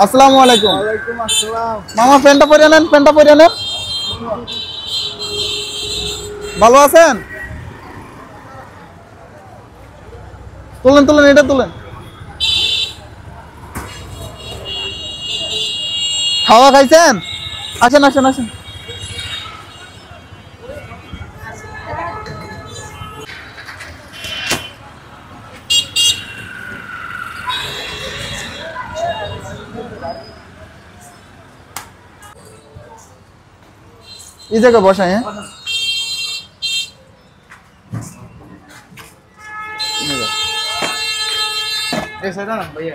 আসসালামু আলাইকুম। ওয়ালাইকুম আসসালাম। মামা প্যান্টটা পরে নেন। ভালো আছেন? তুলেন এটা তুলেন। খাওয়া খাইছেন? আসেন। এই জায়গায় বসাই। হ্যাঁ,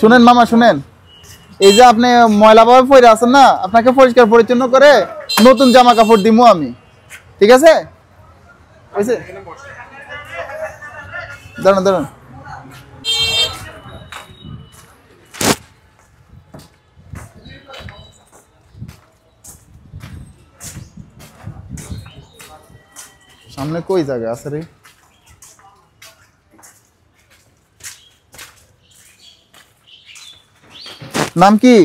শুনেন মামা শুনেন, এই যে আপনি ময়লা ভাবে পরে আছেন না, আপনাকে পরিষ্কার পরিচ্ছন্ন করে নতুন জামা কাপড় দিমু আমি, ঠিক আছে? দাঁড়ান। সামনে কই জায়গা আছে রে? নাম কি?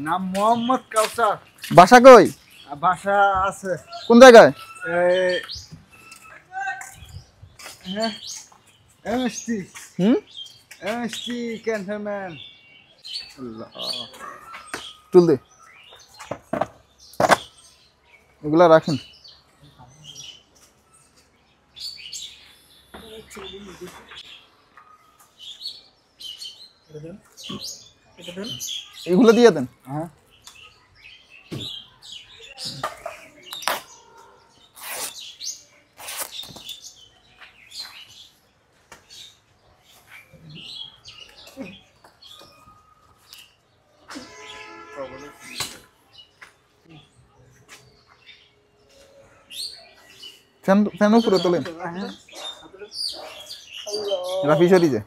নাম মোহাম্মদ কাউসার। বাসা কই? বাসা আছে কোন জায়গায়? MST cantonment. তুল দে, এগুলা রাখেন। এগুলো দিয়ে দেন। হ্যাঁ, ফ্যান উপরে তোলেন। রাফি সরি যে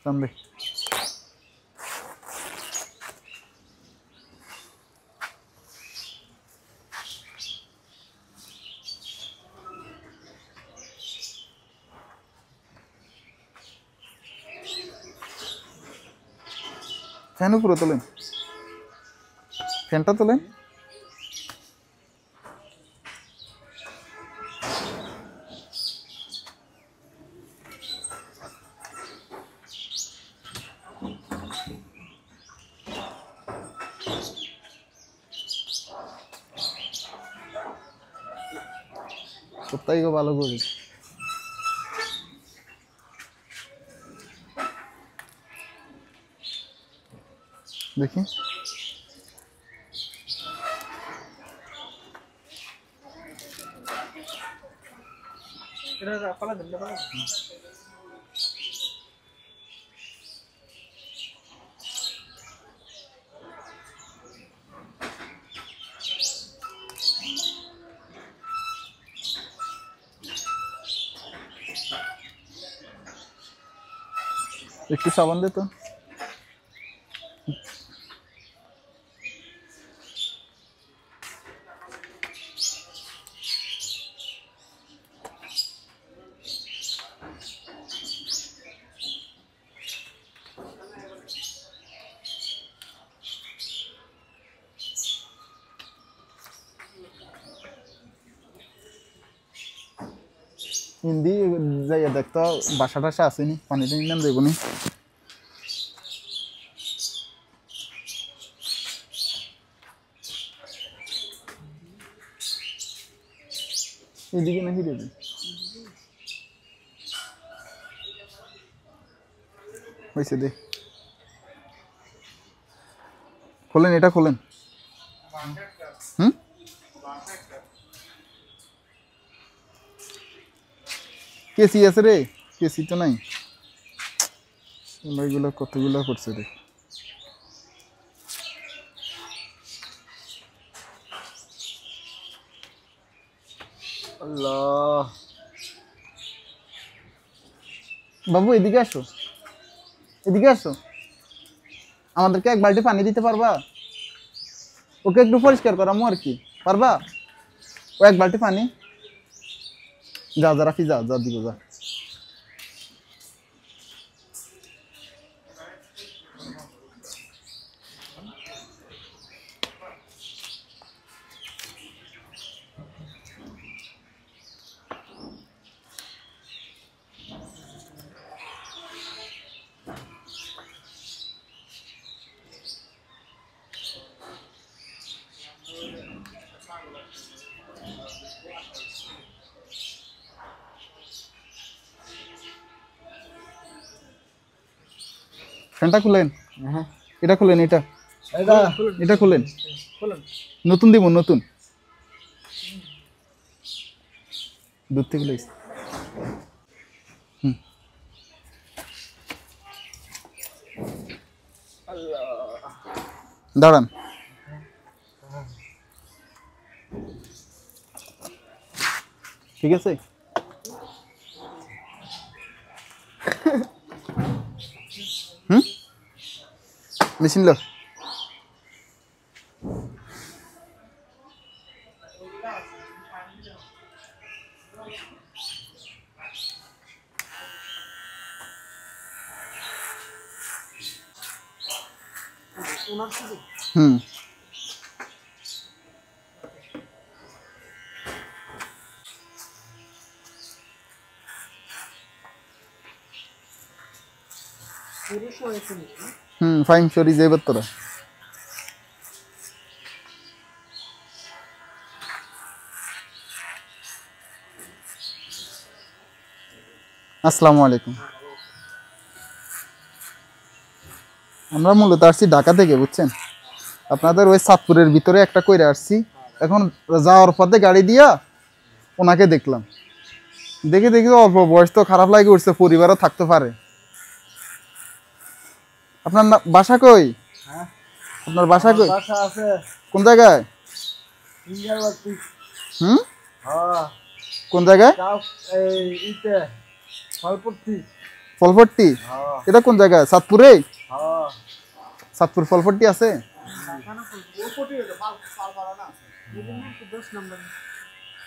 সামনে ফ্যান উপরে তোলেন, ফ্যানটা তোলেন। সপ্তাহে ভালো করি দেখি। একটু সাবান দে তো। হিন্দি যাইয়া দেখতো বাসা টাসা আসেনি, পানি টানি নাম দেবনি। এদিকে নাকি দেবে হয়েছে দে। খোলেন, এটা খোলেন। কেসি আছে রে? কেসি তো নাই। এগুলো কতগুলো করছে রে। আল্লাহ, বাবু এদিকে আসো, আমাদেরকে এক বালতি পানি দিতে পারবা? ওকে একটু পরিষ্কার করামো আর কি, পারবা? ও এক বালতি পানি, যা যা রাফি, যা যা দিকে যা। ফ্যানটা খুলেন, এটা খুলেন, এটা এটা খুলেন, নতুন দিব, নতুন দুধ থেকে লইছি। দাঁড়ান, ঠিক আছে? মেশিন লো। হুম, ফাইম সরি যাইবার তোরা। আসসালামু আলাইকুম। আমরা মূলত আসছি ঢাকা থেকে, বুঝছেন? আপনাদের ওই চাঁদপুরের ভিতরে একটা কইরা আসছি। এখন যাওয়ার পথে গাড়ি দিয়া ওনাকে দেখলাম, দেখে দেখি অল্প বয়স তো খারাপ লাগে উঠছে, পরিবারও থাকতে পারে। আপনার বাসা কই? আপনার বাসা কই? কোন জায়গায়? হুম, কোন জায়গায়? ফলপট্টি। এটা কোন জায়গায়? চাঁদপুরে? চাঁদপুর ফলপট্টি আছে?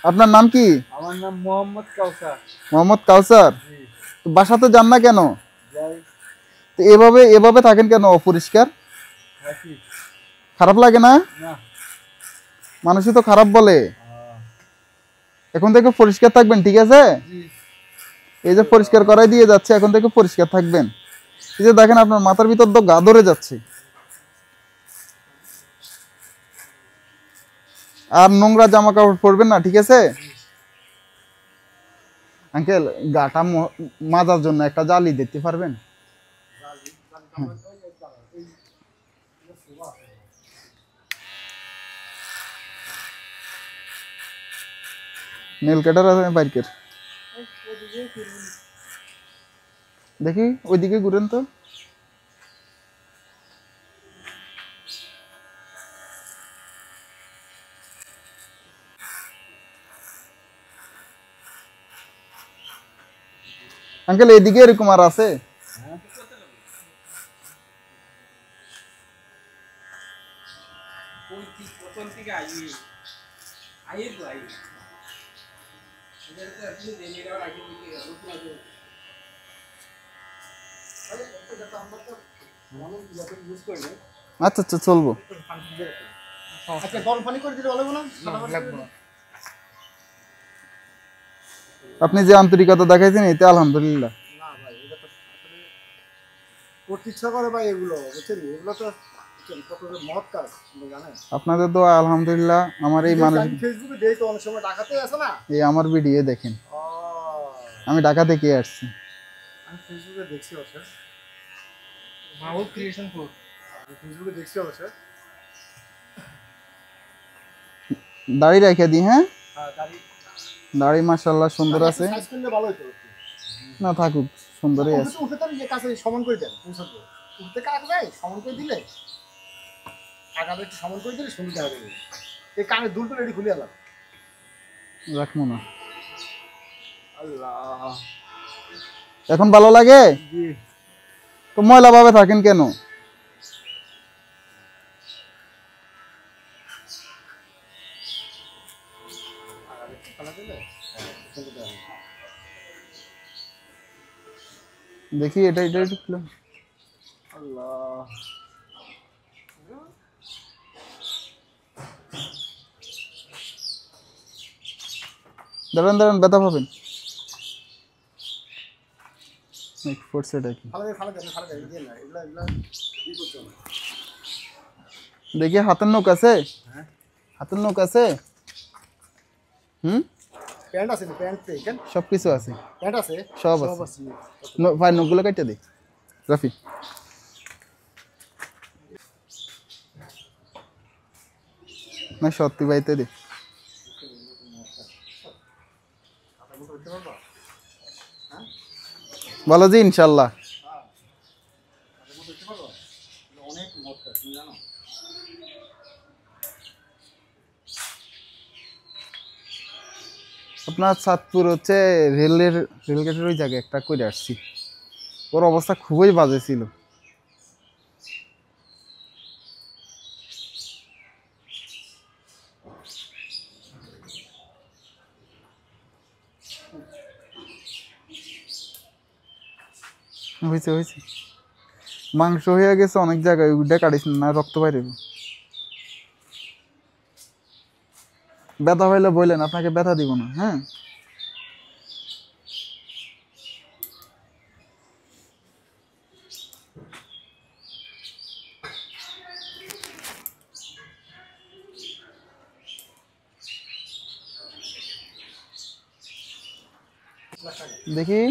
আপনার নাম কি? আমার নাম মোহাম্মদ কাউসার। মোহাম্মদ কাউসার। তো বাসাতে যান না কেন? তো এভাবে এভাবে থাকেন কেন অপরিষ্কার? খারাপ লাগে না? মানুষই তো খারাপ বলে। এখন থেকে পরিষ্কার থাকবেন, ঠিক আছে? এই যে পরিষ্কার করাই দিয়ে যাচ্ছে, এখন থেকে পরিষ্কার থাকবেন। এই যে দেখেন আপনার মাথার ভিতর তো গা ধরে যাচ্ছে। আর নোংরা জামা কাপড় পরবেন না, ঠিক আছে? আঙ্কেল, গাটা মাজার জন্য একটা জালি দিতে পারবেন? নেল কাটার আছে বাইকের, দেখি ওইদিকে ঘুরেন তো। আঙ্কেল এদিকে এরকম আর আছে? আচ্ছা আচ্ছা, চলবো। আপনি যে আন্তরিকতা দেখাইছেন এতে আলহামদুলিল্লাহ। আপনাদের তো আলহামদুলিল্লাহ। আমার এই মানুষ এই আমার ভিডিও দেখেন, আমি ঢাকা থেকে আসছি। দাড়ি রেখে দিই। হ্যাঁ, দাড়ি মাশাআল্লাহ সুন্দর আছে। না থাকুক, সুন্দরই আছে। রাখবো না। এখন ভালো লাগে তো? ময়লা ভাবে থাকেন কেন? দেখি এটা একটু খুলে। আল্লাহ দাঁড়ান দাঁড়ান, ব্যথা পাবেন। ফোর্স এটা কি দেখি, হাতের নখ আছে? হাতের নখ আছে? প্যান্ট আছে প্যান্ট সব কিছু আছে, প্যান্ট আছে সব আছে। ভাই নখগুলো কাটতে দে রাফি। না সত্যি ভাইতে দে। বলো জি ইনশাল্লাহ। অনেক মজা তুমি জানো। আপনার চাঁদপুর হচ্ছে রেলগেটের ওই জায়গায় একটা করে আসছি, ওর অবস্থা খুবই বাজে ছিল। হয়েছে হয়েছে, মাংস হয়ে গেছে অনেক জায়গায়, ওইটা কাটিস না, রক্ত বাইরে। ব্যথা হইলে বললেন, আপনাকে ব্যথা দিব না। হ্যাঁ দেখি।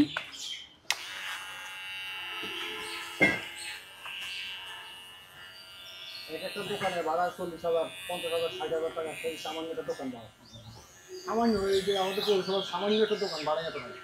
একটা দোকানে ভাড়া 40,000, 50,000, 60,000 টাকা, সেই সামান্য একটা দোকান ভাড়া। সামান্য এই যে আমাদের পৌরসভার সামান্য একটা দোকান ভাড়া এত টাকা।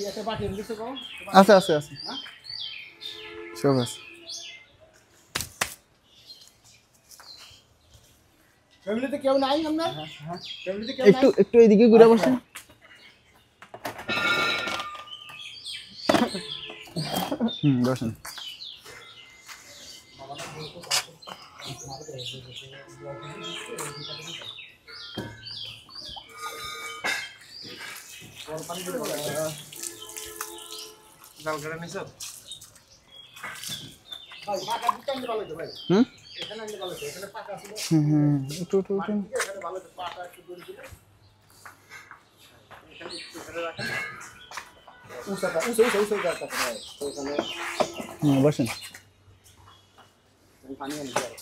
একটা বাটি দিচ্ছে কো? আছে আছে আছে, সব আছে। ফ্যামিলিতে কেউ নাই আপনার? ফ্যামিলিতে কেউ নাই? একটু একটু এইদিকে ঘুরে বসেন। বসেন। জাল করে নিছো? ভাই পাকা দিতে আনতে ভালো তো ভাই। এখানে আনতে ভালো তো, এখানে পাকা ছিল। একটু একটু একটু। এখানে ভালো তো পাকা একটু দূরে দিলে। এখানে একটু ধরে রাখেন। উসাটা উসে যাচ্ছে ভাই। তো এখানে বসেন। পানি এনে দাও।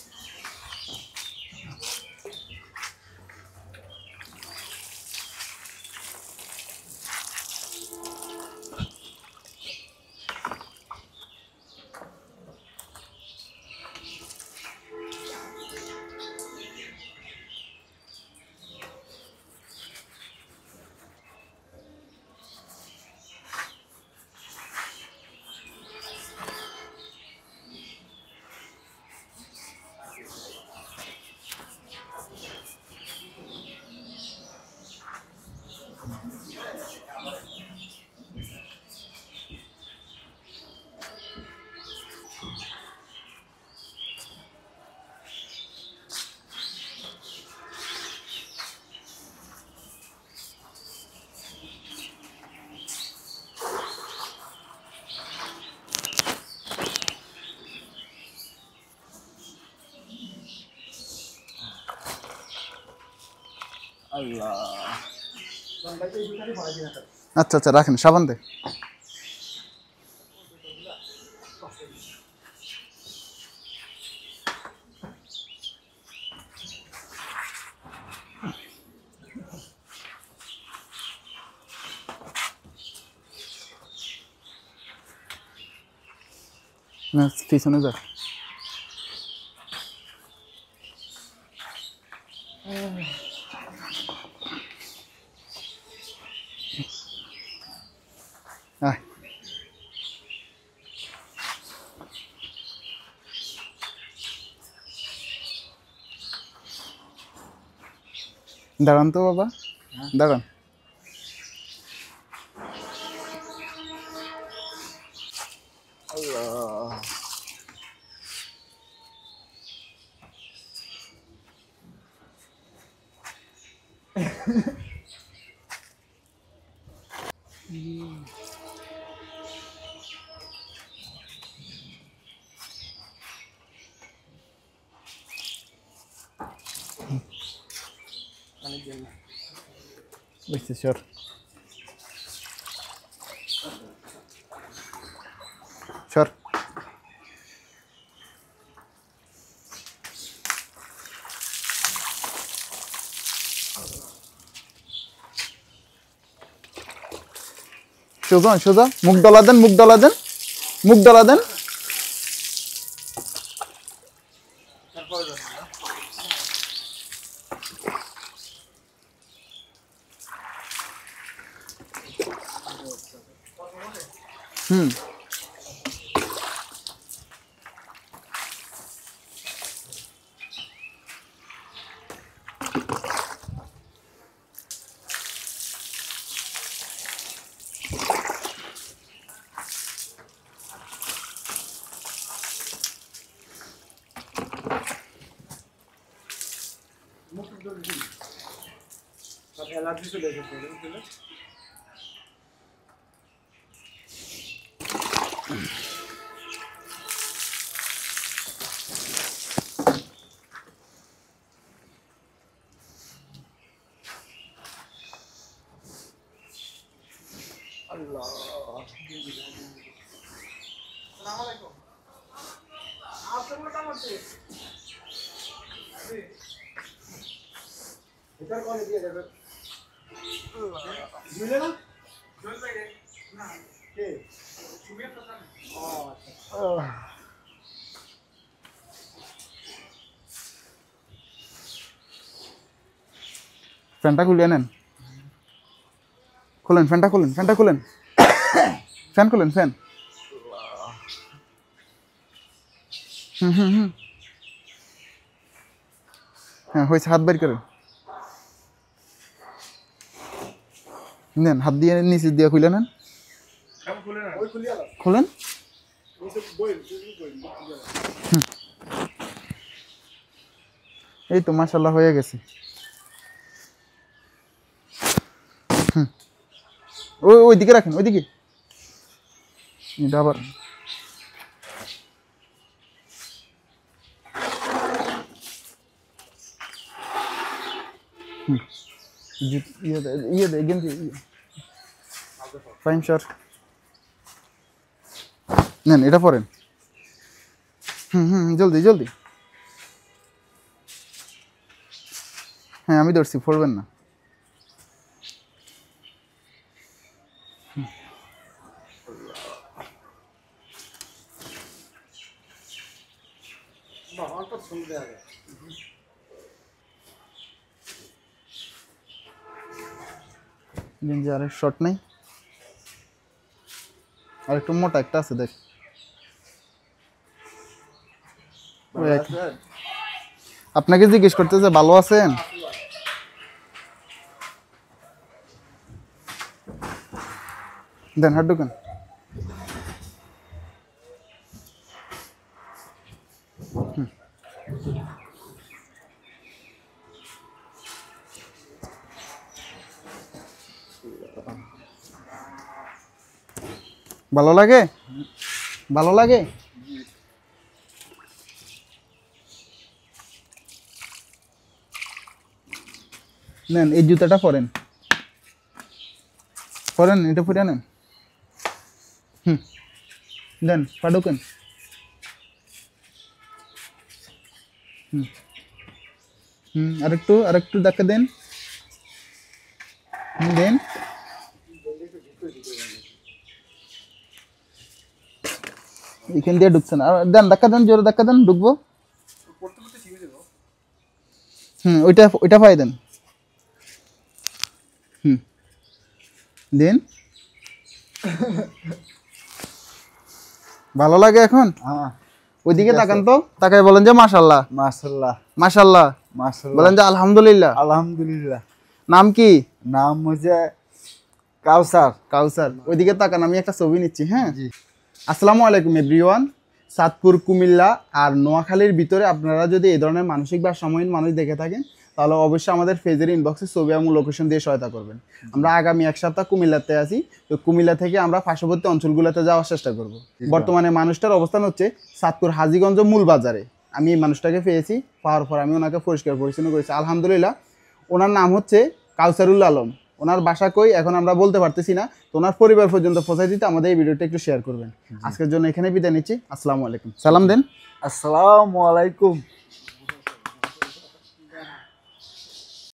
আচ্ছা আচ্ছা, রাখেন, সাবান দে। না পিছনে যা। আয় দাঁড়ান তো বাবা, দাঁড়ান। বুঝছি স্যার। স্যার সোজা সোজা, মুখ ডলা দেন, মুখ ডলা দেন, মুখ ডলা দেন। হুম অ্যালার্জি চলে এসেছে বুঝলে। আল্লাহ আসসালামু আলাইকুম। আপনি মোটামুটি এটা কোন দিয়ে দেবে মিলে না চলবে না কে সুমিত প্রধান। ও আচ্ছা ফ্যানটা খুলিয়ে নেন, খুলেন ফ্যানটা, খুলেন ফ্যানটা, খুলেন ফ্যান, খুলেন ফ্যান। হুম হুম হুম, হ্যাঁ হয়েছে, হাত বের করেন, নেন হাত দিয়ে নিচে দিয়ে খুলে নেন, খুলেন। এই তো মাশাআল্লাহ হয়ে গেছে। ওইদিকে রাখেন, ওইদিকে। এটা আবার ইয়ে দে গেঞ্জি, ফাইন স্যার। নেন এটা পরেন। হুম হুম, জলদি জলদি। হ্যাঁ আমি ধরছি, পড়বেন না। গেঞ্জি আর শর্ট নাই, আর একটু মোটা একটা আছে দেখ। আপনাকে জিজ্ঞেস করতেছে ভালো আছেন? দেন হাত ঢুকেন। ভালো লাগে, ভালো লাগে। নেন এই জুতাটা পরেন, পরেন এটা পরে নেন। হুম দেন পা ঢোকেন। হুম হুম, আরেকটু ধাক্কা দেন, দেন। এখান দিয়ে ঢুকছেন, আর দেন ধাক্কা দেন, জোরে ধাক্কা দেন, ঢুকবো। হুম ওইটা পাই দেন। হুম দেন। ভালো লাগে এখন? হ্যাঁ ওইদিকে তাকান তো, তাকাই বলেন যে মাশাআল্লাহ। মাশাআল্লাহ মাশাআল্লাহ। মাশাআল্লাহ। বলেন যে আলহামদুলিল্লাহ। আলহামদুলিল্লাহ। নাম কি? নাম হচ্ছে কাউসার। কাউসার। ওইদিকে তাকান, আমি একটা ছবি নিচ্ছি। হ্যাঁ, জি। আসসালামু আলাইকুম এভরিওয়ান। চাঁদপুর, কুমিল্লা আর নোয়াখালীর ভিতরে আপনারা যদি এই ধরনের মানসিক বা সাময়িক মানুষ দেখে থাকেন, তাহলে অবশ্যই আমাদের পেজের ইনবক্সে ছবি এবং লোকেশন দিয়ে সহায়তা করবেন। আমরা আগামী এক সপ্তাহ কুমিল্লাতে আছি, তো কুমিল্লা থেকে আমরা পার্শ্ববর্তী অঞ্চলগুলোতে যাওয়ার চেষ্টা করব। বর্তমানে মানুষটার অবস্থান হচ্ছে চাঁদপুর হাজীগঞ্জ মূল বাজারে। আমি এই মানুষটাকে পেয়েছি, পাওয়ার পর আমি ওনাকে পরিষ্কার পরিচ্ছন্ন করেছি আলহামদুলিল্লাহ। ওনার নাম হচ্ছে কাউসারুল আলম। ওনার বাসা কই এখন আমরা বলতে পারতেছি না, তো ওনার পরিবার পর্যন্ত পৌঁছে দিতে আমাদের এই ভিডিওটা একটু শেয়ার করবেন। আজকের জন্য এখানে বিদায় নিচ্ছি। আসসালামু আলাইকুম। সালাম দেন। আসসালামু আলাইকুম।